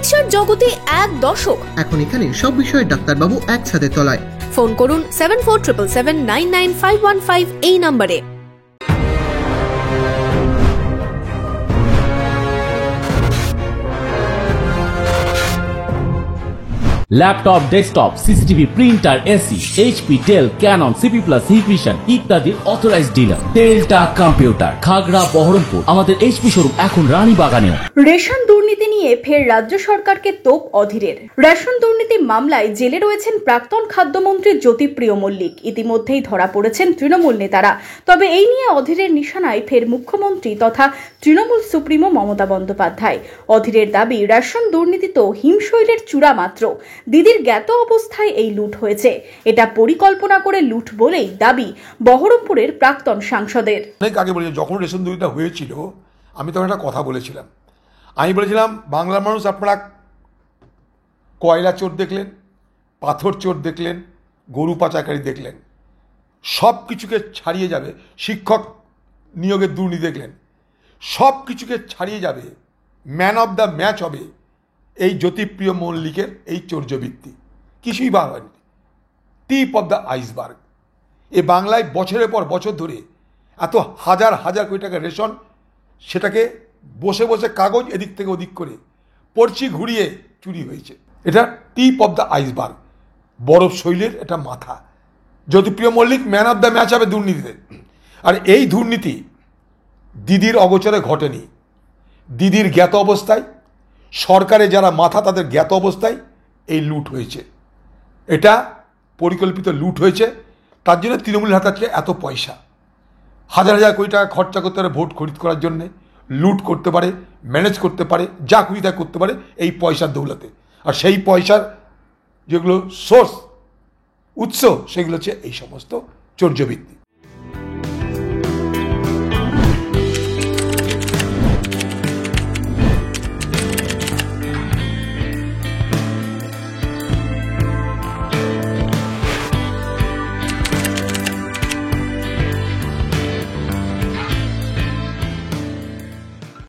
চিকিৎসার জগতে এক দশক। এখন এখানে সব বিষয়ে ডাক্তারবাবু একসাথে তলায়। ফোন করুন 7477799515 এই নম্বরে। Laptop, desktop, CCTV, printer, AC, HP, Dell, Canon, CP Plus, Hikvision ইত্যাদির অথরাইজড ডিলার টেলটা কম্পিউটার, খাগড়া, বহরমপুর। আমাদের এইচপি শোরুম এখন রানীবাগানেও। রেশন দুর্নীতি নিয়ে ফের রাজ্য সরকারকে তোপ অধীরের। রেশন দুর্নীতি মামলায় জেলে রয়েছেন প্রাক্তন খাদ্যমন্ত্রী জ্যোতিপ্রিয় মল্লিক। ইতিমধ্যেই ধরা পড়েছেন তৃণমূল নেতারা। তবে এই নিয়ে অধীরের নিশানায় ফের মুখ্যমন্ত্রী তথা তৃণমূল সুপ্রিমো মমতা বন্দ্যোপাধ্যায়। অধীরের দাবি, রেশন দুর্নীতি তো হিমশৈলের চূড়া মাত্র। দিদির জ্ঞাত অবস্থায় এই লুট হয়েছে। এটা পরিকল্পনা করে লুট বলেই দাবি বহরমপুরের প্রাক্তন সাংসদের। অনেক আগে বলেছি, যখন রেশন দুর্নীতিটা হয়েছিল আমি তখন একটা কথা বলেছিলাম। আমি বলেছিলাম, বাংলার মানুষ আপনারা কয়লা চোর দেখলেন, পাথর চোর দেখলেন, গরু পাচারকারী দেখলেন, সব কিছুকে ছাড়িয়ে যাবে। শিক্ষক নিয়োগের দুর্নীতি দেখলেন, সব কিছুকে ছাড়িয়ে যাবে। ম্যান অফ দ্য ম্যাচ হবে এই জ্যোতিপ্রিয় মল্লিকের এই চৌর্যবৃত্তি। কিছুই বার হয়নি, টিপ অফ দ্য আইসবার্গ। এ বাংলায় বছরের পর বছর ধরে এত হাজার হাজার কোটি টাকা রেশন, সেটাকে বসে বসে কাগজ এদিক থেকে ওদিক করে পড়ছি ঘুরিয়ে চুরি হয়েছে। এটা টিপ অফ দ্য আইসবার্গ, বরফ শৈলের এটা মাথা। Jyotipriya Mallick man of the match হবে দুর্নীতিতে। আর এই দুর্নীতি দিদির অগোচরে ঘটেনি, দিদির জ্ঞাত অবস্থায়, সরকারে যারা মাথা তাদের জ্ঞাত অবস্থায় এই লুট হয়েছে। এটা পরিকল্পিত লুট হয়েছে। তার জন্য তৃণমূলের হাতে আছে এত পয়সা, হাজার হাজার কোটি টাকা খরচা করতে পারে ভোট খরিদ করার জন্যে, লুট করতে পারে, ম্যানেজ করতে পারে, যা খুশি তা করতে পারে এই পয়সার দৌলতে। আর সেই পয়সার যেগুলো সোর্স, উৎস, সেগুলো হচ্ছে এই সমস্ত চৌর্যবৃত্তি।